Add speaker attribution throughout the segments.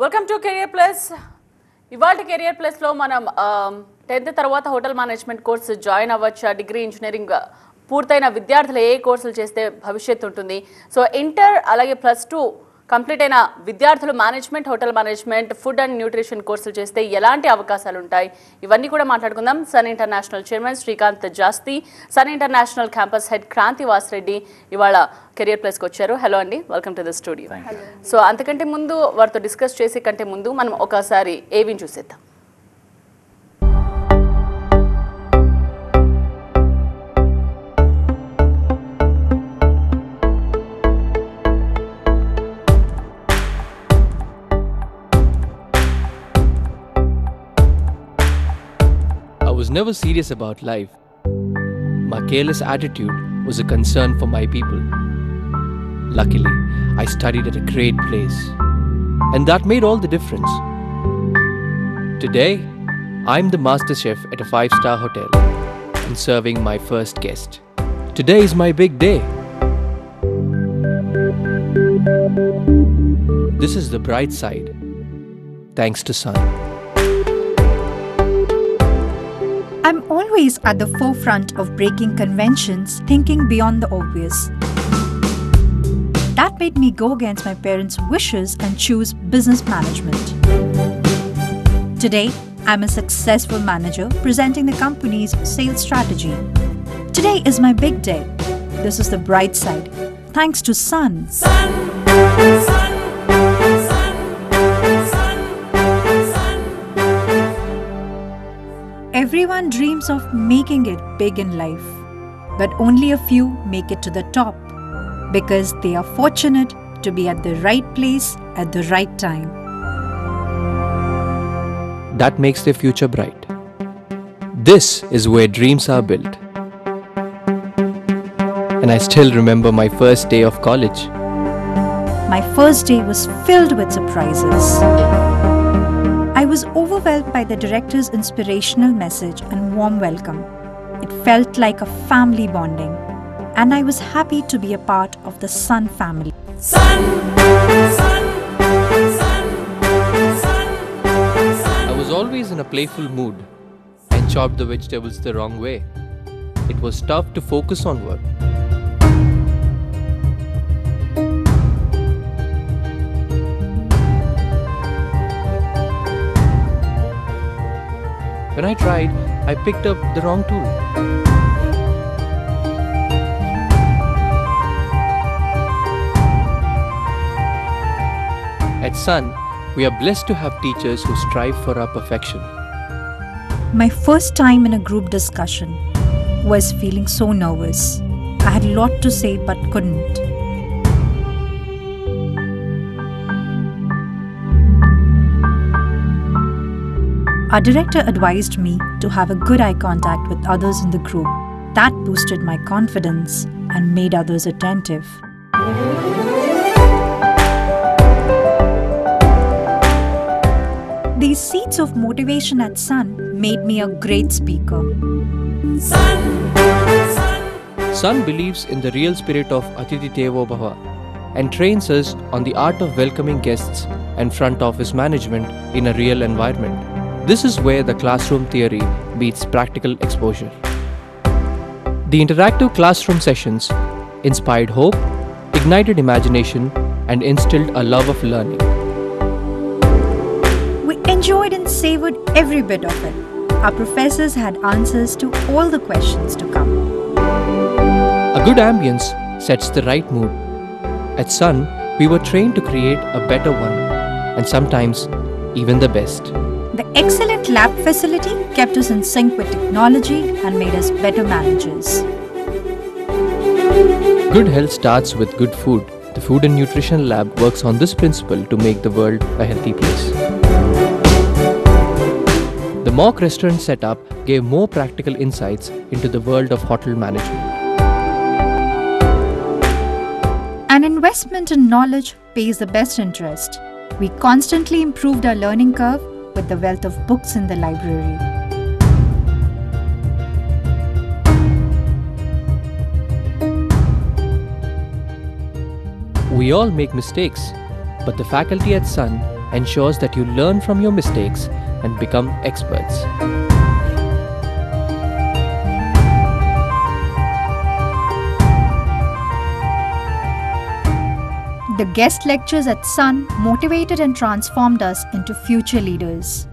Speaker 1: Welcome to career plus. ఇవాళ career ప్లస్లో మనం 10th తర్వాత హోటల్ మేనేజ్మెంట్ కోర్సు జాయిన్ అవ్వచ్చా, డిగ్రీ ఇంజనీరింగ్ పూర్తయిన విద్యార్థులు ఏ కోర్సులు చేస్తే భవిష్యత్తు ఉంటుంది, సో ఇంటర్ అలాగే +2 కంప్లీట్ అయిన విద్యార్థులు management, hotel management, food and nutrition కోర్సులు చేస్తే ఎలాంటి అవకాశాలు ఉంటాయి, ఇవన్నీ కూడా మాట్లాడుకుందాం. Sun International chairman Srikanth Jasti, Sun International campus head Kranthi Vasireddy ఇవాళ కెరియర్ ప్లస్కి వచ్చారు. హలో అండి, welcome to the studio. So అంతకంటే ముందు వారితో డిస్కస్ చేసే కంటే ముందు మనం ఒకసారి ఏవిని చూసేద్దాం.
Speaker 2: I was never serious about life. My careless attitude was a concern for my people. Luckily, I studied at a great place, and that made all the difference. Today, I'm the master chef at a 5-star hotel and serving my first guest. Today is my big day. This is the bright side, thanks to Sun.
Speaker 3: I'm always at the forefront of breaking conventions, thinking beyond the obvious. That made me go against my parents' wishes and choose business management. Today, I'm a successful manager presenting the company's sales strategy. Today is my big day. This is the bright side, thanks to Sun.
Speaker 4: Sun.
Speaker 3: Everyone dreams of making it big in life, but only a few make it to the top because they are fortunate to be at the right place at the right time.
Speaker 2: That makes their future bright. This is where dreams are built. And I still remember my first day of college.
Speaker 3: My first day was filled with surprises. I was overwhelmed by the director's inspirational message and warm welcome. It felt like a family bonding, and I was happy to be a part of the Sun family.
Speaker 4: Sun.
Speaker 2: I was always in a playful mood and chopped the vegetables the wrong way. It was tough to focus on work. When I tried, I picked up the wrong tool. At Sun, we are blessed to have teachers who strive for our perfection.
Speaker 3: My first time in a group discussion was feeling so nervous. I had a lot to say but couldn't. Our director advised me to have a good eye contact with others in the group. That boosted my confidence and made others attentive. These seeds of motivation at Sun made me a great speaker.
Speaker 2: Sun believes in the real spirit of Atithi Devo Bhava and trains us on the art of welcoming guests and front office management in a real environment. This is where the classroom theory meets practical exposure. The interactive classroom sessions inspired hope, ignited imagination, and instilled a love of learning.
Speaker 3: We enjoyed and savored every bit of it. Our professors had answers to all the questions to come.
Speaker 2: A good ambience sets the right mood. At Sun, we were trained to create a better one, and sometimes even the best.
Speaker 3: The excellent lab facility kept us in sync with technology and made us better managers.
Speaker 2: Good health starts with good food. The Food and Nutrition Lab works on this principle to make the world a healthy place. The mock restaurant setup gave more practical insights into the world of hotel management.
Speaker 3: An investment in knowledge pays the best interest. We constantly improved our learning curve with the wealth of books in the library.
Speaker 2: We all make mistakes, but the faculty at Sun ensures that you learn from your mistakes and become experts.
Speaker 3: The guest lectures at Sun motivated and transformed us into future leaders.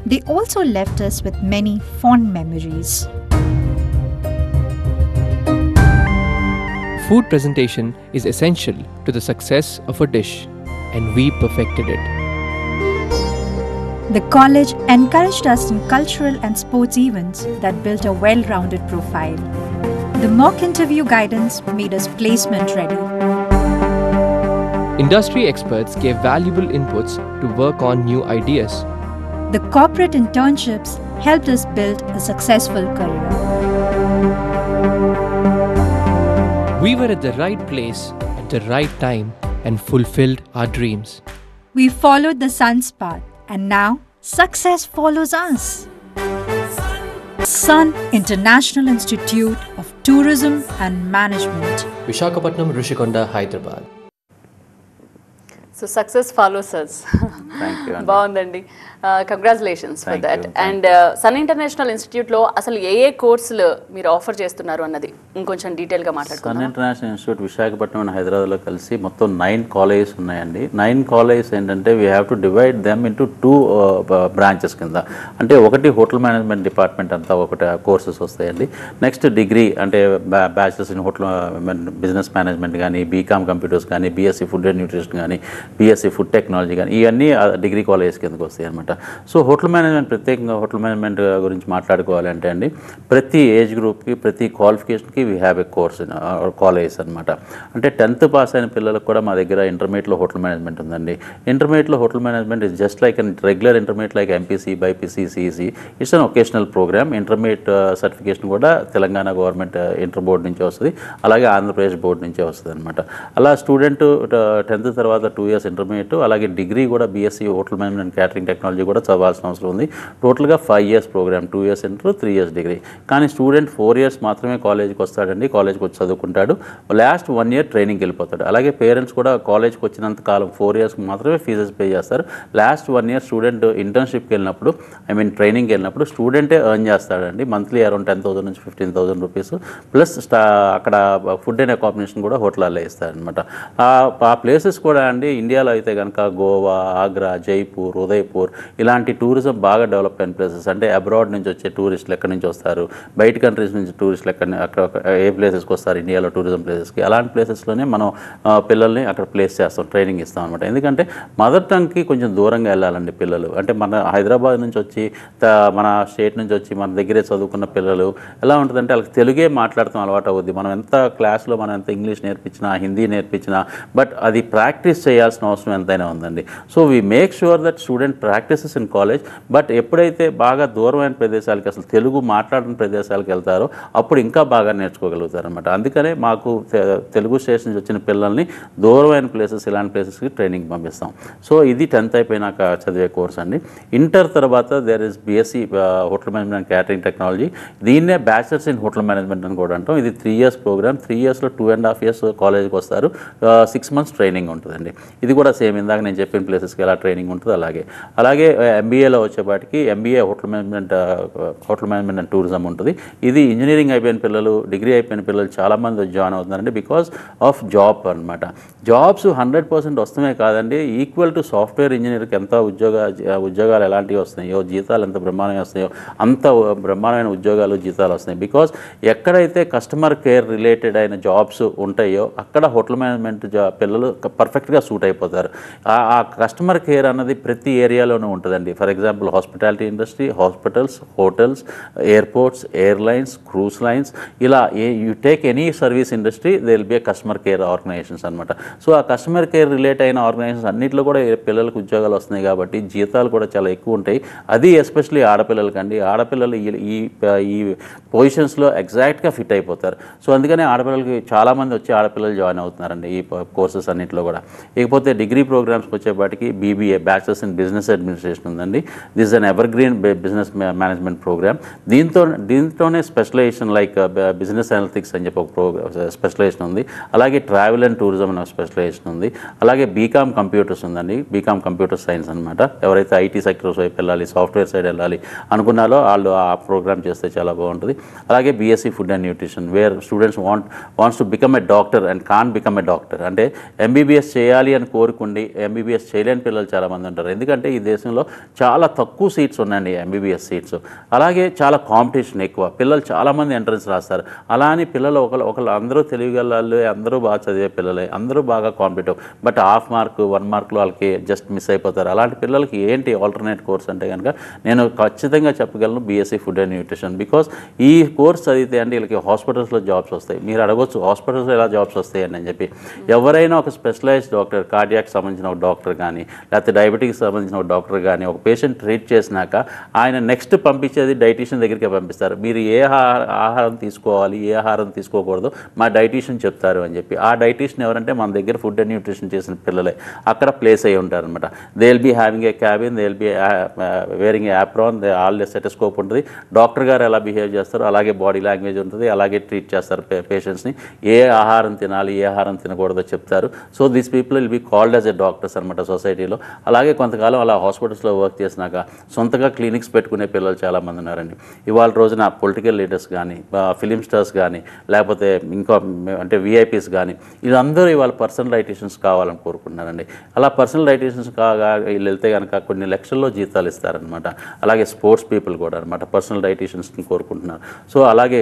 Speaker 3: They also left us with many fond memories.
Speaker 2: Food presentation is essential to the success of a dish, and we perfected it.
Speaker 3: The college encouraged us in cultural and sports events that built a well-rounded profile. The mock interview guidance made us placement ready.
Speaker 2: Industry experts gave valuable inputs to work on new ideas.
Speaker 3: The corporate internships helped us build a successful career.
Speaker 2: We were at the right place at the right time and fulfilled our dreams.
Speaker 3: We followed the Sun's path, and now success follows us. Sun International Institute of Tourism and Management,
Speaker 2: Visakhapatnam, Rishikonda, Hyderabad.
Speaker 1: So success follows us. బాగుందండి, congratulations for that. And Sun International ఇన్స్టిట్యూట్లో అసలు ఏ కోర్సులు మీరు offer చేస్తున్నారు అన్నది ఇంకొంచెం డీటెయిల్గా మాట్లాడుకుందాం.
Speaker 4: Sun International Institute Visakhapatnam and హైదరాబాద్లో కలిసి మొత్తం 9 కాలేజెస్ ఉన్నాయండి. 9 కాలేజెస్ ఏంటంటే we have to divide them into 2 branches కింద. అంటే ఒకటి హోటల్ మేనేజ్మెంట్ డిపార్ట్మెంట్ అంతా ఒకటి కోర్సెస్ వస్తాయండి. నెక్స్ట్ డిగ్రీ అంటే bachelors in hotel business management కానీ, బీకామ్ కంప్యూటర్స్ కానీ, బీఎస్సీ ఫుడ్ అండ్ న్యూట్రిషన్ కానీ, బీఎస్సీ ఫుడ్ టెక్నాలజీ కానీ, ఇవన్నీ డిగ్రీ కాలేజెస్ కిందకు వస్తాయి అనమాట. సో హోటల్ మేనేజ్మెంట్, ప్రత్యేకంగా హోటల్ మేనేజ్మెంట్ గురించి మాట్లాడుకోవాలంటే అండి, ప్రతి ఏజ్ గ్రూప్కి, ప్రతి క్వాలిఫికేషన్కి we have a course in colleges అనమాట. అంటే 10th పాస్ అయిన పిల్లలకు కూడా మా దగ్గర ఇంటర్మీడియట్లో హోటల్ మేనేజ్మెంట్ ఉందండి. ఇంటర్మీడియట్లో hotel management is just like an regular intermediate like MPC, BiPC, CEC. It's an vocational program. Intermediate certification కూడా తెలంగాణ గవర్నమెంట్ ఇంటర్ బోర్డు నుంచే వస్తుంది, అలాగే ఆంధ్రప్రదేశ్ బోర్డు నుంచే వస్తుంది అనమాట. అలా స్టూడెంట్ 10th తర్వాత 2 years ఇంటర్మీడియట్, అలాగే డిగ్రీ కూడా BSc hotel management catering technology కూడా చదవాల్సిన అవసరం ఉంది. టోటల్గా 5 years program, 2 years inter, 3 years degree. కానీ స్టూడెంట్ 4 years మాత్రమే కాలేజ్కి వస్తాడండి. కాలేజ్కి వచ్చి చదువుకుంటాడు, లాస్ట్ 1 year ట్రైనింగ్కి వెళ్ళిపోతాడు. అలాగే పేరెంట్స్ కూడా కాలేజ్కి వచ్చినంత కాలం 4 years మాత్రమే ఫీజెస్ పే చేస్తారు. లాస్ట్ 1 year స్టూడెంట్ ఇంటర్న్షిప్కి వెళ్ళినప్పుడు, ట్రైనింగ్కి వెళ్ళినప్పుడు స్టూడెంటే ఎర్న్ చేస్తాడండి. మంత్లీ అరౌండ్ 10,000 నుంచి 15,000 రూపీస్, ప్లస్ అక్కడ ఫుడ్ అండ్ అకామిడేషన్ కూడా హోటల్లో ఇస్తారనమాట. ఆ ప్లేసెస్ కూడా అండి ఇండియాలో అయితే కనుక గోవా, ఆగ్రా, జైపూర్, ఉదయ్పూర్ ఇలాంటి టూరిజం బాగా డెవలప్ అయిన ప్లేసెస్. అంటే అబ్రాడ్ నుంచి వచ్చే టూరిస్టులు ఎక్కడి నుంచి వస్తారు, బయట కంట్రీస్ నుంచి టూరిస్టులు అక్కడ ఏ ప్లేసెస్కి వస్తారు ఇండియాలో టూరిజం ప్లేసెస్కి, అలాంటి ప్లేసెస్లోనే మనం పిల్లల్ని అక్కడ ప్లేస్ చేస్తాం, ట్రైనింగ్ ఇస్తాం అనమాట. ఎందుకంటే మదర్ టంగ్కి కొంచెం దూరంగా వెళ్ళాలండి పిల్లలు. అంటే మన హైదరాబాద్ నుంచి వచ్చి, మన స్టేట్ నుంచి వచ్చి మన దగ్గరే చదువుకున్న పిల్లలు ఎలా ఉంటుందంటే వాళ్ళకి తెలుగే మాట్లాడటం అలవాటు అవుద్ది. మనం ఎంత క్లాస్లో మనం ఎంత ఇంగ్లీష్ నేర్పించినా, హిందీ నేర్పించినా, బట్ అది ప్రాక్టీస్ చేయాల్సిన అవసరం ఎంతైనా ఉందండి. So we make sure that student practices in college. But ఎప్పుడైతే బాగా దూరమైన ప్రదేశాలకి, అసలు తెలుగు మాట్లాడిన ప్రదేశాలకు వెళ్తారో అప్పుడు ఇంకా బాగా నేర్చుకోగలుగుతారు అనమాట. అందుకనే మాకు తెలుగు స్టేట్స్ నుంచి వచ్చిన పిల్లల్ని దూరమైన ప్లేసెస్, ఇలాంటి ప్లేసెస్కి ట్రైనింగ్ పంపిస్తాం. సో ఇది 10th అయిపోయినాక చదివే కోర్స్ అండి. ఇంటర్ తర్వాత there is BSc hotel management and catering technology. దీన్నే బ్యాచిలర్స్ ఇన్ హోటల్ మేనేజ్మెంట్ అని కూడా అంటాం. ఇది 3 years ప్రోగ్రామ్. 3 yearsలో 2.5 years కాలేజ్కి వస్తారు, 6 months ట్రైనింగ్ ఉంటుందండి. ఇది కూడా సేమ్ ఇందాక నేను చెప్పిన ప్లేసెస్కి ఎలా ట్రైనింగ్ ఉంటుంది అలాగే ఎంబీఏలో వచ్చేపాటికి MBA hotel management and tourism ఉంటుంది. ఇది ఇంజనీరింగ్ అయిపోయిన పిల్లలు, డిగ్రీ అయిపోయిన పిల్లలు చాలామంది జాయిన్ అవుతున్నారండి బికాస్ ఆఫ్ జాబ్ అనమాట. జాబ్స్ 100% వస్తున్నాయి కాదండి, ఈక్వల్ టు సాఫ్ట్వేర్ ఇంజనీర్కి ఎంత ఉద్యోగాలు ఎలాంటివి వస్తున్నాయో, జీతాలు ఎంత బ్రహ్మాండంగా వస్తున్నాయో అంత బ్రహ్మాండమైన ఉద్యోగాలు, జీతాలు వస్తున్నాయి. బికాస్ ఎక్కడైతే కస్టమర్ కేర్ రిలేటెడ్ అయిన జాబ్స్ ఉంటాయో అక్కడ హోటల్ మేనేజ్మెంట్ పిల్లలు పర్ఫెక్ట్గా సూట్ అయిపోతారు. ఆ కస్టమర్ కేర్ అన్నది ప్రతి ఏరియాలోనూ ఉంటుందండి. For example hospitality industry, hospitals, hotels, airports, airlines, cruise lines, ఇలా you take any service industry they will be a customer care organisations అనమాట. సో ఆ కస్టమర్ కేర్ రిలేట్ అయిన ఆర్గనైజేషన్స్ అన్నింటిలో కూడా పిల్లలకు ఉద్యోగాలు వస్తున్నాయి కాబట్టి జీతాలు కూడా చాలా ఎక్కువ ఉంటాయి. అది ఎస్పెషల్లీ ఆడపిల్లలకండి. ఆడపిల్లలు ఈ పొజిషన్స్లో ఎగ్జాక్ట్గా ఫిట్ అయిపోతారు. సో అందుకనే ఆడపిల్లలకి చాలామంది వచ్చి ఆడపిల్లలు జాయిన్ అవుతున్నారండి ఈ కోర్సెస్ అన్నింటిలో కూడా. ఇకపోతే డిగ్రీ ప్రోగ్రామ్స్కి వచ్చేపాటికి BBA, bachelors in business administration specialisation ఉందండి. This is an evergreen business management programme. దీంట్లోనే స్పెషలైజేషన్ లైక్ బిజినెస్ అనలిటిక్స్ అని చెప్పి ఒక స్పెషలైజేషన్ ఉంది. అలాగే ట్రావెల్ అండ్ టూరిజం అనే స్పెషలైజేషన్ ఉంది. అలాగే బీకామ్ కంప్యూటర్స్ ఉందండి. బీకామ్ కంప్యూటర్ సైన్స్ అనమాట. ఎవరైతే ఐటీ సెక్టర్స్ వైపు వెళ్ళాలి, సాఫ్ట్వేర్ సైడ్ వెళ్ళాలి అనుకున్నారో వాళ్ళు ఆ ప్రోగ్రామ్ చేస్తే చాలా బాగుంటుంది. అలాగే BSc food and nutrition where students wants to become a doctor and can become a doctor. అంటే ఎంబీబీఎస్ చేయాలి అని కోరుకుండి ఎంబీబీఎస్ చేయలేని పిల్లలు చాలామంది ఉంటారు. ఎందుకంటే ఈ దేశంలో చాలా తక్కువ సీట్స్ ఉన్నాయండి ఎంబీబీఎస్ సీట్స్. అలాగే చాలా కాంపిటీషన్ ఎక్కువ. పిల్లలు చాలామంది ఎంట్రన్స్ రాస్తారు. అలా అని పిల్లలు ఒకళ్ళు అందరూ తెలియగలరు, అందరూ బాగా చదివే పిల్లలే, అందరూ బాగా కాంపిటేటివ్. బట్ హాఫ్ మార్క్ 1 మార్క్లో వాళ్ళకి జస్ట్ మిస్ అయిపోతారు. అలాంటి పిల్లలకి ఏంటి ఆల్టర్నేట్ కోర్స్ అంటే కనుక నేను ఖచ్చితంగా చెప్పగలను BSc food and nutrition. Because ఈ కోర్స్ చదివితే అంటే వీళ్ళకి హాస్పిటల్స్లో జాబ్స్ వస్తాయి. మీరు అడగొచ్చు హాస్పిటల్స్లో ఎలా జాబ్స్ వస్తాయని అని చెప్పి. ఎవరైనా ఒక స్పెషలైజ్డ్ డాక్టర్, కార్డియాక్ సంబంధించిన ఒక డాక్టర్ కానీ లేకపోతే డయాబెటిక్స్ సంబంధించిన ఒక డాక్టర్ కానీ ఒక పేషెంట్ ట్రీట్ చేసినాక ఆయన నెక్స్ట్ పంపించేది డైటీషియన్ దగ్గరికి పంపిస్తారు. మీరు ఏ ఆహారం తీసుకోవాలి, ఏ ఆహారం తీసుకోకూడదు మా డైటీషియన్ చెప్తారు అని చెప్పి. ఆ డైటీషియన్ ఎవరంటే మన దగ్గర ఫుడ్ అండ్ న్యూట్రిషన్ చేసిన పిల్లలే అక్కడ ప్లేస్ అయ్యి ఉంటారనమాట. They will be having a cabin, they will be wearing a apron, they all stethoscope ఉంటుంది. డాక్టర్ గారు ఎలా బిహేవ్ చేస్తారు అలాగే బాడీ లాంగ్వేజ్ ఉంటుంది, అలాగే ట్రీట్ చేస్తారు పేషెంట్స్ని. ఏ ఆహారం తినాలి, ఏ ఆహారం తినకూడదో చెప్తారు. So these people will be called as a doctors అనమాట సొసైటీలో. అలాగే కొంతకాలం అలా హాస్పిటల్స్లో వర్క్ చేసినాక సొంతగా క్లినిక్స్ పెట్టుకునే పిల్లలు చాలామంది ఉన్నారండి. ఇవాళ రోజున పొలిటికల్ లీడర్స్ కానీ, ఫిలిం స్టార్స్ కానీ, లేకపోతే ఇంకా అంటే విఐపీస్ కానీ వీళ్ళందరూ ఇవాళ పర్సనల్ డైటీషియన్స్ కావాలని కోరుకుంటున్నారండి. అలా పర్సనల్ డైటీషియన్స్ వీళ్ళు వెళ్తే కనుక కొన్ని లక్షల్లో జీతాలు ఇస్తారనమాట. అలాగే స్పోర్ట్స్ పీపుల్ కూడా అనమాట పర్సనల్ డైటీషియన్స్ని కోరుకుంటున్నారు. సో అలాగే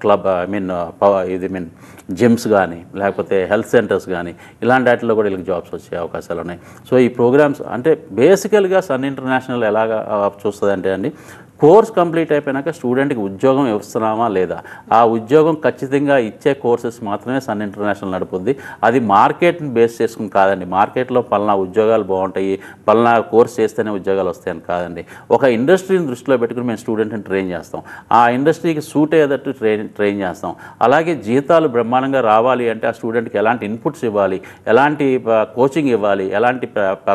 Speaker 4: క్లబ్ జిమ్స్ కానీ లేకపోతే హెల్త్ సెంటర్స్ కానీ ఇలాంటి వాటిలో కూడా వీళ్ళకి జాబ్స్ వచ్చే అవకాశాలు ఉన్నాయి. సో ఈ ప్రోగ్రామ్స్ అంటే బేసికల్గా సన్ ఇంటర్నేషనల్ ఎలాగా చూస్తుంది అంటే అండి, కోర్స్ కంప్లీట్ అయిపోయినాక స్టూడెంట్కి ఉద్యోగం ఇస్తున్నామా లేదా, ఆ ఉద్యోగం ఖచ్చితంగా ఇచ్చే కోర్సెస్ మాత్రమే సన్ ఇంటర్నేషనల్ నడుపుద్ది. అది మార్కెట్ని బేస్ చేసుకుని కాదండి. మార్కెట్లో పలానా ఉద్యోగాలు బాగుంటాయి, పలానా కోర్స్ చేస్తేనే ఉద్యోగాలు వస్తాయని కాదండి. ఒక ఇండస్ట్రీని దృష్టిలో పెట్టుకుని మేము స్టూడెంట్ని ట్రైన్ చేస్తాం. ఆ ఇండస్ట్రీకి సూట్ అయ్యేటట్టు ట్రైన్ చేస్తాం. అలాగే జీతాలు బ్రహ్మాండంగా రావాలి అంటే ఆ స్టూడెంట్కి ఎలాంటి ఇన్పుట్స్ ఇవ్వాలి, ఎలాంటి కోచింగ్ ఇవ్వాలి, ఎలాంటి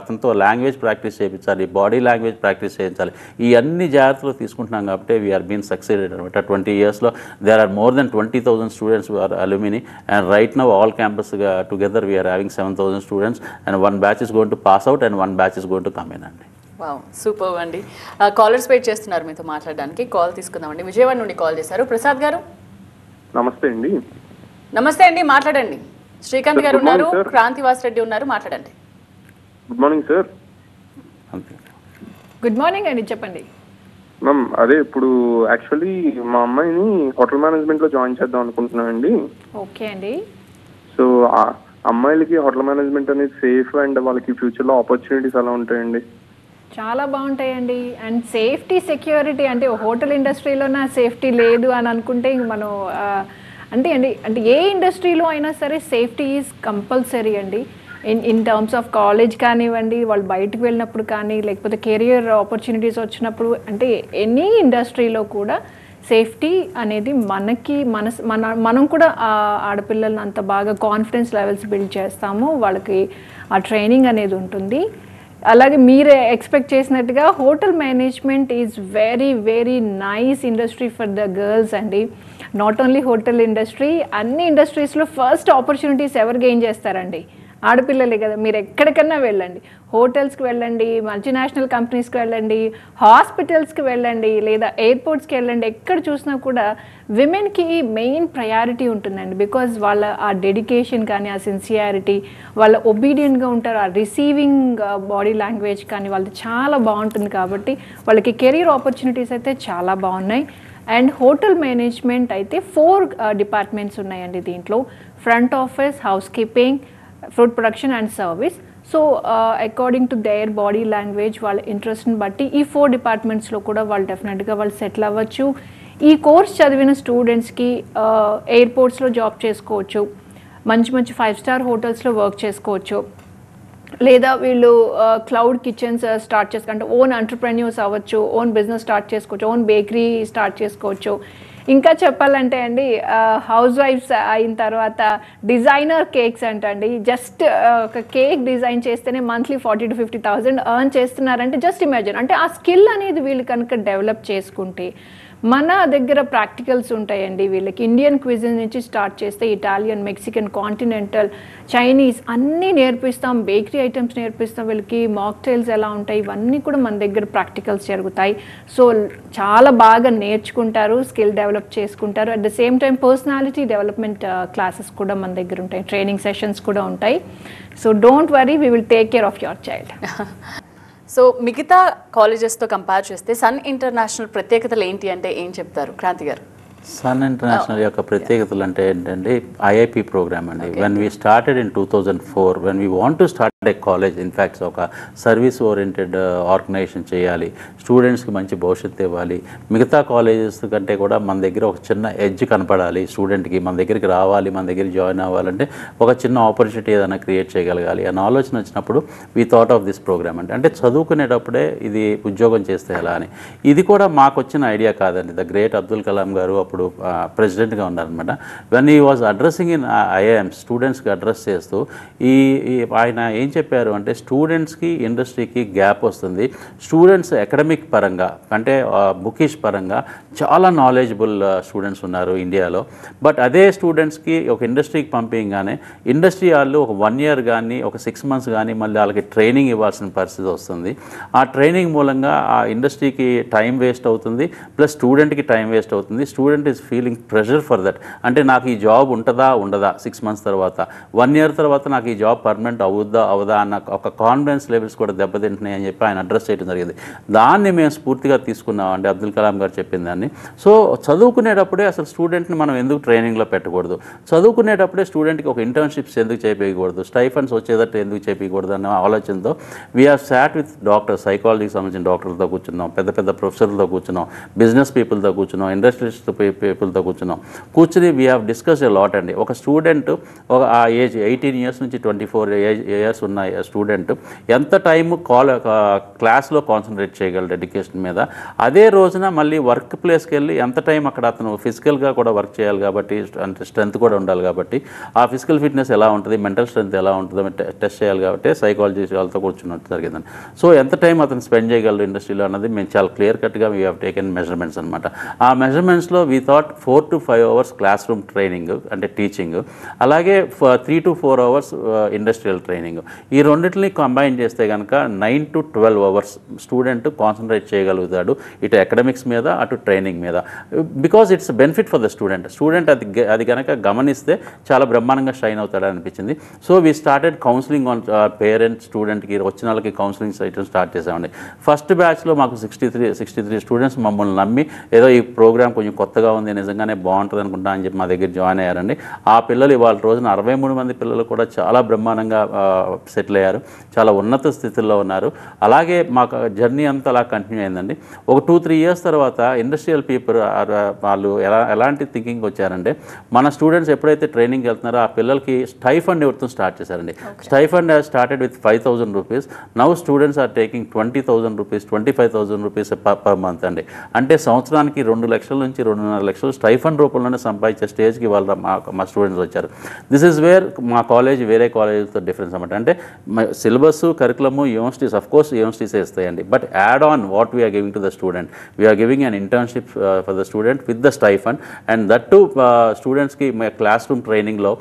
Speaker 4: అతనితో లాంగ్వేజ్ ప్రాక్టీస్ చేయించాలి, బాడీ లాంగ్వేజ్ ప్రాక్టీస్ చేయించాలి, ఈ అన్ని జాగ్రత్తలు తీసుకుంటున్నాం కాబట్టి వీఆర్ బీన్ సక్సెడెడ్ అనమాట. 20 yearsలో there are more than 20,000 students are alumni and right now all campus together we are having 7,000 students and 1 batch is going to pass out and 1 batch is going to come in అండి.
Speaker 1: Wow, super అండి. Callers wait చేస్తున్నారు మీతో మాట్లాడడానికి. Call తీసుకుందామండి. విజయవాడ నుండి call చేశారు ప్రసాద్ గారు.
Speaker 5: నమస్తే అండి.
Speaker 1: నమస్తే అండి, మాట్లాడండి. శ్రీకాంత్ గారు ఉన్నారు, క్రాంతివాస్ రెడ్డి ఉన్నారు, మాట్లాడండి.
Speaker 5: Good morning sir.
Speaker 6: Good morning అండి, చెప్పండి.
Speaker 5: మ్యామ్ అదే ఇప్పుడు యాక్చువల్లీ మా అమ్మాయిని హోటల్ మేనేజ్మెంట్లో జాయిన్ చేద్దాం అనుకుంటున్నానండి.
Speaker 6: ఓకే అండి.
Speaker 5: సో అమ్మాయిలకి హోటల్ మేనేజ్మెంట్ అనేది సేఫ్ అండ్ వాళ్ళకి ఫ్యూచర్లో ఆపర్చునిటీస్ ఎలా ఉంటాయండి?
Speaker 6: చాలా బాగుంటాయండి. అండ్ సేఫ్టీ సెక్యూరిటీ అంటే హోటల్ ఇండస్ట్రీలో నా సేఫ్టీ లేదు అని అనుకుంటే ఇంక మనం అంటే ఏ ఇండస్ట్రీలో అయినా సరే సేఫ్టీ ఈజ్ కంపల్సరీ అండి. ఇన్ టర్మ్స్ ఆఫ్ కాలేజ్ కానివ్వండి, వాళ్ళు బయటకు వెళ్ళినప్పుడు కానీ, లేకపోతే కెరియర్ ఆపర్చునిటీస్ వచ్చినప్పుడు, అంటే ఎనీ ఇండస్ట్రీలో కూడా సేఫ్టీ అనేది మనం కూడా ఆడపిల్లలను అంత బాగా కాన్ఫిడెన్స్ లెవెల్స్ బిల్డ్ చేస్తాము. వాళ్ళకి ఆ ట్రైనింగ్ అనేది ఉంటుంది. అలాగే మీరు ఎక్స్పెక్ట్ చేసినట్టుగా hotel management is very very nice industry for the girls అండి. నాట్ ఓన్లీ హోటల్ ఇండస్ట్రీ, అన్ని ఇండస్ట్రీస్లో ఫస్ట్ ఆపర్చునిటీస్ ఎవరు గెయిన్ చేస్తారండి? ఆడపిల్లలే కదా. మీరు ఎక్కడికన్నా వెళ్ళండి, హోటల్స్కి వెళ్ళండి, మల్టీనేషనల్ కంపెనీస్కి వెళ్ళండి, హాస్పిటల్స్కి వెళ్ళండి, లేదా ఎయిర్పోర్ట్స్కి వెళ్ళండి, ఎక్కడ చూసినా కూడా విమెన్కి మెయిన్ ప్రయారిటీ ఉంటుందండి. బికాజ్ వాళ్ళ ఆ డెడికేషన్ కానీ, ఆ సిన్సియారిటీ, వాళ్ళ ఒబీడియంట్గా ఉంటారు, ఆ రిసీవింగ్ బాడీ లాంగ్వేజ్ కానీ వాళ్ళది చాలా బాగుంటుంది. కాబట్టి వాళ్ళకి కెరీర్ ఆపర్చునిటీస్ అయితే చాలా బాగున్నాయి. అండ్ హోటల్ మేనేజ్మెంట్ అయితే 4 డిపార్ట్మెంట్స్ ఉన్నాయండి దీంట్లో. Front office, house keeping, food production and service. So according to their body language, వాళ్ళ ఇంట్రెస్ట్ని బట్టి ఈ 4 డిపార్ట్మెంట్స్లో కూడా వాళ్ళు డెఫినెట్గా వాళ్ళు సెటిల్ అవ్వచ్చు. ఈ కోర్స్ చదివిన స్టూడెంట్స్కి ఎయిర్పోర్ట్స్లో జాబ్ చేసుకోవచ్చు, మంచి మంచి 5-star హోటల్స్లో వర్క్ చేసుకోవచ్చు, లేదా వీళ్ళు క్లౌడ్ కిచెన్స్ స్టార్ట్ చేసుకో, అంటే ఓన్ ఎంటర్ప్రెన్యూర్స్ అవ్వచ్చు, ఓన్ బిజినెస్ స్టార్ట్ చేసుకోవచ్చు, ఓన్ బేకరీ స్టార్ట్ చేసుకోవచ్చు. ఇంకా చెప్పాలంటే అండి హౌస్ వైఫ్స్ అయిన తర్వాత డిజైనర్ కేక్స్ అంటండి, జస్ట్ ఒక కేక్ డిజైన్ చేస్తేనే మంత్లీ 40,000 to 50,000 ఎర్న్ చేస్తున్నారంటే జస్ట్ ఇమాజిన్. అంటే ఆ స్కిల్ అనేది వీళ్ళు కనుక డెవలప్ చేసుకుంటే, మన దగ్గర ప్రాక్టికల్స్ ఉంటాయండి వీళ్ళకి. ఇండియన్ క్విజిన్ నుంచి స్టార్ట్ చేస్తే ఇటాలియన్, మెక్సికన్, కాంటినెంటల్, చైనీస్ అన్నీ నేర్పిస్తాం, బేకరీ ఐటమ్స్ నేర్పిస్తాం వీళ్ళకి, మాక్టైల్స్ ఎలా ఉంటాయి ఇవన్నీ కూడా మన దగ్గర ప్రాక్టికల్స్ జరుగుతాయి. సో చాలా బాగా నేర్చుకుంటారు, స్కిల్ డెవలప్ చేసుకుంటారు. At the same time personality development classes కూడా మన దగ్గర ఉంటాయి, ట్రైనింగ్ సెషన్స్ కూడా ఉంటాయి. So don't worry, we will take care of your child.
Speaker 1: So మిగతా కాలేజెస్తో కంపేర్ చేస్తే సన్ ఇంటర్నేషనల్ ప్రత్యేకతలు ఏంటి అంటే ఏం చెప్తారు క్రాంతి గారు?
Speaker 4: సన్ ఇంటర్నేషనల్ యొక్క ప్రత్యేకతలు అంటే ఏంటంటే ఐఐపి ప్రోగ్రామ్ అండి. When we started in 2004, when we want to start a college, in facts ఒక సర్వీస్ ఓరియంటెడ్ ఆర్గనైజేషన్ చేయాలి, స్టూడెంట్స్కి మంచి భవిష్యత్తు ఇవ్వాలి, మిగతా కాలేజెస్ కంటే కూడా మన దగ్గర ఒక చిన్న ఎడ్జ్ కనపడాలి, స్టూడెంట్కి మన దగ్గరికి రావాలి, మన దగ్గర జాయిన్ అవ్వాలంటే ఒక చిన్న ఆపర్చునిటీ ఏదైనా క్రియేట్ చేయగలగాలి అన్న ఆలోచన వచ్చినప్పుడు we thought of this program. అంటే చదువుకునేటప్పుడే ఇది ఉద్యోగం చేస్తే ఎలా అని. ఇది కూడా మాకు వచ్చిన ఐడియా కాదండి. ద గ్రేట్ అబ్దుల్ కలాం గారు అప్పుడు ప్రెసిడెంట్గా ఉన్నారనమాట. వెన్ ఈ వాజ్ అడ్రస్సింగ్ ఇన్ ఐఐఎం స్టూడెంట్స్కి అడ్రస్ చేస్తూ ఆయన ఏం చెప్పారు అంటే, స్టూడెంట్స్కి ఇండస్ట్రీకి గ్యాప్ వస్తుంది, స్టూడెంట్స్ అకాడమిక్ పరంగా అంటే బుకిష్ పరంగా చాలా నాలెడ్జబుల్ స్టూడెంట్స్ ఉన్నారు ఇండియాలో. బట్ అదే స్టూడెంట్స్కి ఒక ఇండస్ట్రీకి పంపించగానే ఇండస్ట్రీ వాళ్ళు ఒక 1 year కానీ ఒక 6 months కానీ మళ్ళీ వాళ్ళకి ట్రైనింగ్ ఇవ్వాల్సిన పరిస్థితి వస్తుంది. ఆ ట్రైనింగ్ మూలంగా ఆ ఇండస్ట్రీకి టైం వేస్ట్ అవుతుంది, ప్లస్ స్టూడెంట్కి టైం వేస్ట్ అవుతుంది. Student is feeling pressure for that. అంటే నాకు ఈ జాబ్ ఉంటుందా ఉండదా, 6 months తర్వాత, 1 year తర్వాత నాకు ఈ జాబ్ పర్మనెంట్ అవదా అన్న ఒక కాన్ఫిడెన్స్ లెవెల్స్ కూడా దెబ్బతింటున్నాయి అని చెప్పి ఆయన అడ్రస్ చేయడం జరిగింది. దాన్ని మేము స్ఫూర్తిగా తీసుకున్నాం అంటే అబ్దుల్ కలాం గారు చెప్పిన దాన్ని. సో చదువుకునేటప్పుడే అసలు స్టూడెంట్ని మనం ఎందుకు ట్రైనింగ్లో పెట్టకూడదు, చదువుకునేటప్పుడే స్టూడెంట్కి ఒక ఇంటర్న్షిప్స్ ఎందుకు చేయించకూడదు, స్టైఫండ్స్ వచ్చేటట్టు ఎందుకు చేయించకూడదు అన్న ఆలోచనతో we have sat with doctors, సైకాలజీకి సంబంధించిన డాక్టర్లతో కూర్చున్నాం, పెద్ద పెద్ద ప్రొఫెసర్లతో కూర్చున్నాం, బిజినెస్ పీపుల్తో కూర్చున్నాం, ఇండస్ట్రియలిస్ట్ పీపుల్తో కూర్చుని we have discuss a lot అండి. ఒక స్టూడెంట్ ఒక ఆ ఏజ్ 18 years నుంచి 24 years ఉన్న స్టూడెంట్ ఎంత టైం క్లాస్లో కాన్సన్ట్రేట్ చేయగలడు ఎడ్యుకేషన్ మీద, అదే రోజున మళ్ళీ వర్క్ ప్లేస్కి వెళ్ళి ఎంత టైం అక్కడ అతను ఫిజికల్గా కూడా వర్క్ చేయాలి కాబట్టి, అంటే స్ట్రెంత్ కూడా ఉండాలి కాబట్టి, ఆ ఫిజికల్ ఫిట్నెస్ ఎలా ఉంటుంది, మెంటల్ స్ట్రెంత్ ఎలా ఉంటుందో టెస్ట్ చేయాలి కాబట్టి సైకాలజీ వాళ్ళతో కూర్చున్నట్టు జరిగిందండి. సో ఎంత టైం అతను స్పెండ్ చేయగలరు ఇండస్ట్రీలో అన్నది మేము చాలా క్లియర్ కట్గా వీ హ్యావ్ టేకెన్ మెజర్మెంట్స్ అనమాట. ఆ మెజర్మెంట్స్లో we thought 4 to 5 hours classroom training అంటే టీచింగ్, అలాగే 3 to 4 hours ఇండస్ట్రియల్ ట్రైనింగ్. ఈ రెండింటిని కంబైన్ చేస్తే కనుక 9 to 12 hours స్టూడెంట్ కాన్సన్ట్రేట్ చేయగలుగుతాడు, ఇటు అకాడమిక్స్ మీద అటు ట్రైనింగ్ మీద. Because it's benefit for the student అది కనుక గమనిస్తే చాలా బ్రహ్మాండంగా షైన్ అవుతాడు అనిపించింది. So we started counselling on parents, స్టూడెంట్కి వచ్చిన వాళ్ళకి కౌన్సిలింగ్ సైట్ స్టార్ట్ చేసామండి. ఫస్ట్ బ్యాచ్లో మాకు 63 స్టూడెంట్స్ మమ్మల్ని నమ్మి ఏదో ఈ ప్రోగ్రామ్ కొంచెం కొత్తగా ఉంది, నిజంగానే బాగుంటుంది అనుకుంటా అని చెప్పి మా దగ్గర జాయిన్ అయ్యారండి. ఆ పిల్లలు ఇవాళ రోజున 63 మంది పిల్లలు కూడా చాలా బ్రహ్మాండంగా సెటిల్ అయ్యారు, చాలా ఉన్నత స్థితిలో ఉన్నారు. అలాగే మాకు జర్నీ అంతా అలా కంటిన్యూ అయిందండి. ఒక 2-3 years తర్వాత ఇండస్ట్రియల్ పీపుల్ వాళ్ళు ఎలాంటి థింకింగ్ వచ్చారంటే, మన స్టూడెంట్స్ ఎప్పుడైతే ట్రైనింగ్ వెళ్తున్నారో ఆ పిల్లలకి స్టైఫండ్ ఎవరితో స్టార్ట్ చేశారండి. Stipend started with 5,000 rupees. Now students are taking 20,000 rupees, 25,000 rupees per month అండి. అంటే సంవత్సరానికి 2 లక్షల నుంచి 2.5 లక్షలు స్టైఫండ్ రూపంలోనే సంపాదించే స్టేజ్కి వాళ్ళు మా స్టూడెంట్స్ వచ్చారు. దిస్ ఈజ్ వేర్ మా కాలేజ్ వేరే కాలేజెస్తో డిఫరెన్స్ అనమాట. అంటే syllabus, curriculum, universities of course యూనివర్సిటీసే ఇస్తాయండి, but add on what we are giving to the student, we are giving an internship for the student with the stipend. And that to స్టూడెంట్స్కి classroom ట్రైనింగ్లో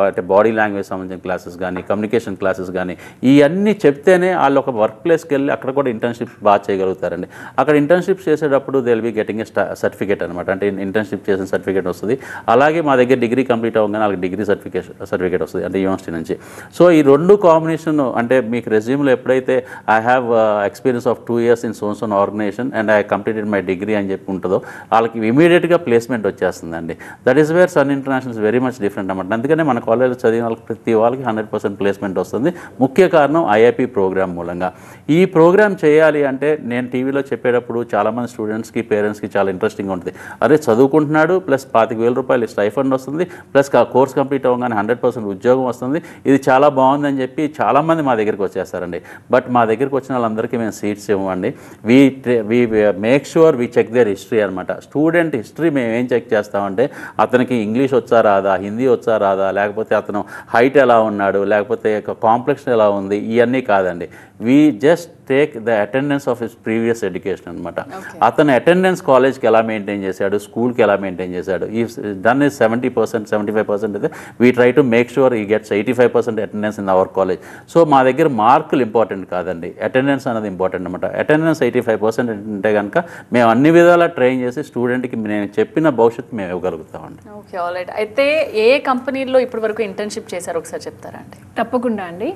Speaker 4: అంటే body language సంబంధించిన classes కానీ, communication classes కానీ, ఇవన్నీ చెప్తేనే వాళ్ళు ఒక వర్క్ ప్లేస్కి వెళ్ళి అక్కడ కూడా ఇంటర్న్షిప్స్ బాగా చేయగలుగుతారండి. అక్కడ ఇంటర్న్షిప్స్ చేసేటప్పుడు they will be getting a certificate అనమాట, అంటే ఇంటర్న్షిప్ చేసిన సర్టిఫికేట్ వస్తుంది. అలాగే మా దగ్గర డిగ్రీ కంప్లీట్ అవ్వగానే వాళ్ళకి డిగ్రీ సర్టిఫికేట్ వస్తుంది అంటే యూనివర్సిటీ నుంచి. సో ఈ రెండు కాంబినేషన్ అంటే మీకు రెజ్యూమ్లో ఎప్పుడైతే I have experience of 2 years in some organization and I completed my degree అని చెప్పి ఉంటుందో వాళ్ళకి ఇమీడియట్గా ప్లేస్మెంట్ వచ్చేస్తుందండి. That is where Sun International is very much different అనమాట. అందుకనే మన కాలేజ్లో చదివిన వాళ్ళకి ప్రతి వాళ్ళకి 100% ప్లేస్మెంట్ వస్తుంది. ముఖ్య కారణం ఐఐపి ప్రోగ్రామ్ మూలంగా. ఈ ప్రోగ్రామ్ చేయాలి అంటే నేను టీవీలో చెప్పేటప్పుడు చాలామంది స్టూడెంట్స్కి, పేరెంట్స్కి చాలా ఇంట్రెస్టింగ్ ఉంటుంది. అరే చదువుకుంటున్నాడు ప్లస్ 25,000 రూపాయలు స్టైఫండ్ వస్తుంది, ప్లస్ కోర్స్ కంప్లీట్ అవ్వగానే 100% ఉద్యోగం వస్తుంది, ఇది చాలా బాగుంది బాగుందని చెప్పి చాలామంది మా దగ్గరికి వచ్చేస్తారండి. బట్ మా దగ్గరికి వచ్చిన వాళ్ళందరికీ మేము సీట్స్ ఇవ్వండి. We make sure we check their history అనమాట. స్టూడెంట్ హిస్టరీ మేము ఏం చెక్ చేస్తామంటే అతనికి ఇంగ్లీష్ వచ్చా రాదా, హిందీ వచ్చా రాదా, లేకపోతే అతను హైట్ ఎలా ఉన్నాడు, లేకపోతే కాంప్లెక్షన్ ఎలా ఉంది, ఇవన్నీ కాదండి. We just take the attendance of his previous education అనమాట. అతను అటెండెన్స్ కాలేజ్కి ఎలా మెయింటైన్ చేశాడు, స్కూల్కి ఎలా మెయింటైన్ చేశాడు. ఈ డన్ ఇస్ 70%, 75% అయితే we try to make sure ఈ gets 85% attendance in our college. So మా దగ్గర మార్కులు ఇంపార్టెంట్ కాదండి, అటెండెన్స్ అనేది ఇంపార్టెంట్ అనమాట. అటెండెన్స్ 85% ఉంటే కనుక మేము అన్ని విధాలా ట్రైన్ చేసి స్టూడెంట్కి నేను చెప్పిన భవిష్యత్తు మేము ఇవ్వగలుగుతామండి.
Speaker 1: Okay, alright. అయితే ఏ కంపెనీల్లో ఇప్పటి వరకు ఇంటర్న్షిప్ చేశారు ఒకసారి చెప్తారా అండి?
Speaker 6: తప్పకుండా అండి.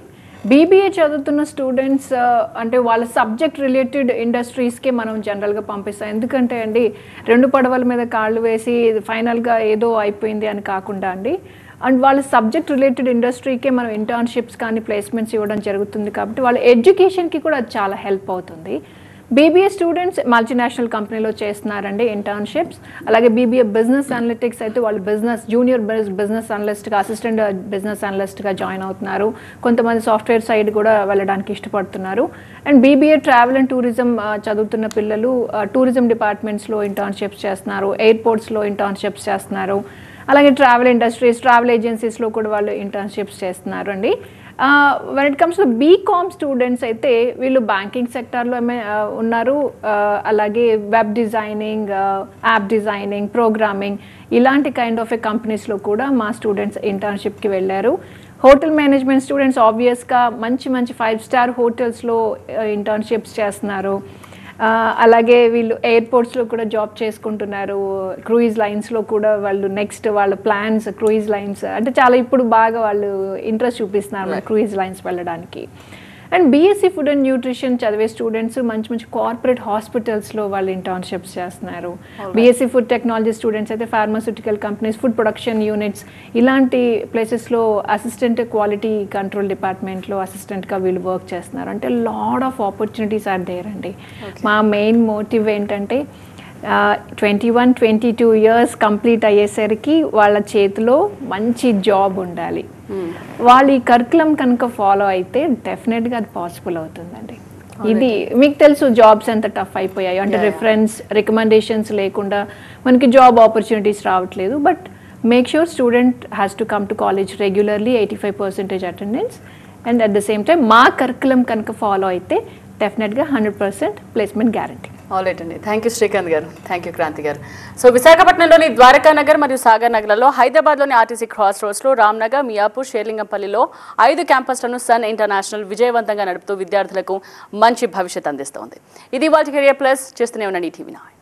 Speaker 6: బీబీఏ చదువుతున్న స్టూడెంట్స్ అంటే వాళ్ళ సబ్జెక్ట్ రిలేటెడ్ ఇండస్ట్రీస్కే మనం జనరల్గా పంపిస్తాం. ఎందుకంటే అండి 2 పడవల మీద కాళ్ళు వేసి ఫైనల్గా ఏదో అయిపోయింది అని కాకుండా అండి, అండ్ వాళ్ళ సబ్జెక్ట్ రిలేటెడ్ ఇండస్ట్రీకే మనం ఇంటర్న్షిప్స్ కానీ ప్లేస్మెంట్స్ ఇవ్వడం జరుగుతుంది. కాబట్టి వాళ్ళ ఎడ్యుకేషన్కి కూడా అది చాలా హెల్ప్ అవుతుంది. బీబీఏ స్టూడెంట్స్ మల్టీనేషనల్ కంపెనీలో చేస్తున్నారండి ఇంటర్న్షిప్స్. అలాగే బీబీఏ బిజినెస్ అనలిటిక్స్ అయితే వాళ్ళు జూనియర్ బిజినెస్ అనలిస్ట్గా, అసిస్టెంట్ బిజినెస్ అనలిస్ట్గా జాయిన్ అవుతున్నారు. కొంతమంది సాఫ్ట్వేర్ సైడ్ కూడా వెళ్ళడానికి ఇష్టపడుతున్నారు. And BBA travel and tourism చదువుతున్న పిల్లలు టూరిజం డిపార్ట్మెంట్స్లో ఇంటర్న్షిప్స్ చేస్తున్నారు, ఎయిర్పోర్ట్స్లో ఇంటర్న్షిప్స్ చేస్తున్నారు. అలాగే ట్రావెల్ ఇండస్ట్రీస్, ట్రావెల్ ఏజెన్సీస్లో కూడా వాళ్ళు ఇంటర్న్షిప్స్ చేస్తున్నారు అండి. When it comes to BCom students అయితే వీళ్ళు బ్యాంకింగ్ సెక్టార్లో ఉన్నారు. అలాగే web designing, app designing, programming ఇలాంటి కైండ్ ఆఫ్ కంపెనీస్లో కూడా మా స్టూడెంట్స్ ఇంటర్న్షిప్కి వెళ్ళారు. హోటల్ మేనేజ్మెంట్ స్టూడెంట్స్ ఆబ్వియస్గా మంచి 5 స్టార్ హోటల్స్లో ఇంటర్న్షిప్స్ చేస్తున్నారు. అలాగే వీళ్ళు ఎయిర్పోర్ట్స్లో కూడా జాబ్ చేసుకుంటున్నారు. క్రూయిజ్ లైన్స్లో కూడా వాళ్ళు నెక్స్ట్ వాళ్ళ ప్లాన్స్ క్రూయిజ్ లైన్స్ అంటే చాలా ఇప్పుడు బాగా వాళ్ళు ఇంట్రెస్ట్ చూపిస్తున్నారు క్రూయిజ్ లైన్స్ వెళ్ళడానికి. And BSc food and nutrition చదివే స్టూడెంట్స్ మంచి కార్పొరేట్ హాస్పిటల్స్లో వాళ్ళు ఇంటర్న్షిప్స్ చేస్తున్నారు. బీఎస్సీ ఫుడ్ టెక్నాలజీ స్టూడెంట్స్ అయితే pharmaceutical companies, food production units ఇలాంటి ప్లేసెస్లో అసిస్టెంట్ క్వాలిటీ కంట్రోల్ డిపార్ట్మెంట్లో అసిస్టెంట్గా వీళ్ళు వర్క్ చేస్తున్నారు. అంటే lot of opportunities are there అండి. మా మెయిన్ మోటివ్ ఏంటంటే 21-22 ఇయర్స్ కంప్లీట్ అయ్యేసరికి వాళ్ళ చేతిలో మంచి జాబ్ ఉండాలి. వాళ్ళు ఈ కరికులం కనుక ఫాలో అయితే డెఫినెట్గా అది పాసిబుల్ అవుతుందండి. ఇది మీకు తెలుసు జాబ్స్ ఎంత టఫ్ అయిపోయాయి అంటే రికమెండేషన్స్ లేకుండా మనకి జాబ్ ఆపర్చునిటీస్ రావట్లేదు. But make sure student has to come to college regularly 85% attendance and at the same time మా కరికులం కనుక ఫాలో అయితే డెఫినెట్గా 100% ప్లేస్మెంట్ గ్యారంటీ.
Speaker 1: ఆల్రైట్ అండి. థ్యాంక్ యూ శ్రీకాంత్ గారు, థ్యాంక్ యూ క్రాంతి గారు. సో విశాఖపట్నంలోని ద్వారకా నగర్ మరియు సాగర్ నగర్లలో, హైదరాబాద్లోని ఆర్టీసీ క్రాస్ రోడ్స్లో, రామ్నగర్, మియాపూర్, షేర్లింగంపల్లిలో 5 క్యాంపస్లను సన్ ఇంటర్నేషనల్ విజయవంతంగా నడుపుతూ విద్యార్థులకు మంచి భవిష్యత్ అందిస్తోంది. ఇది ఇవాల్టి కెరియర్ ప్లస్. చేస్తూనే ఉండండి టీవీ9.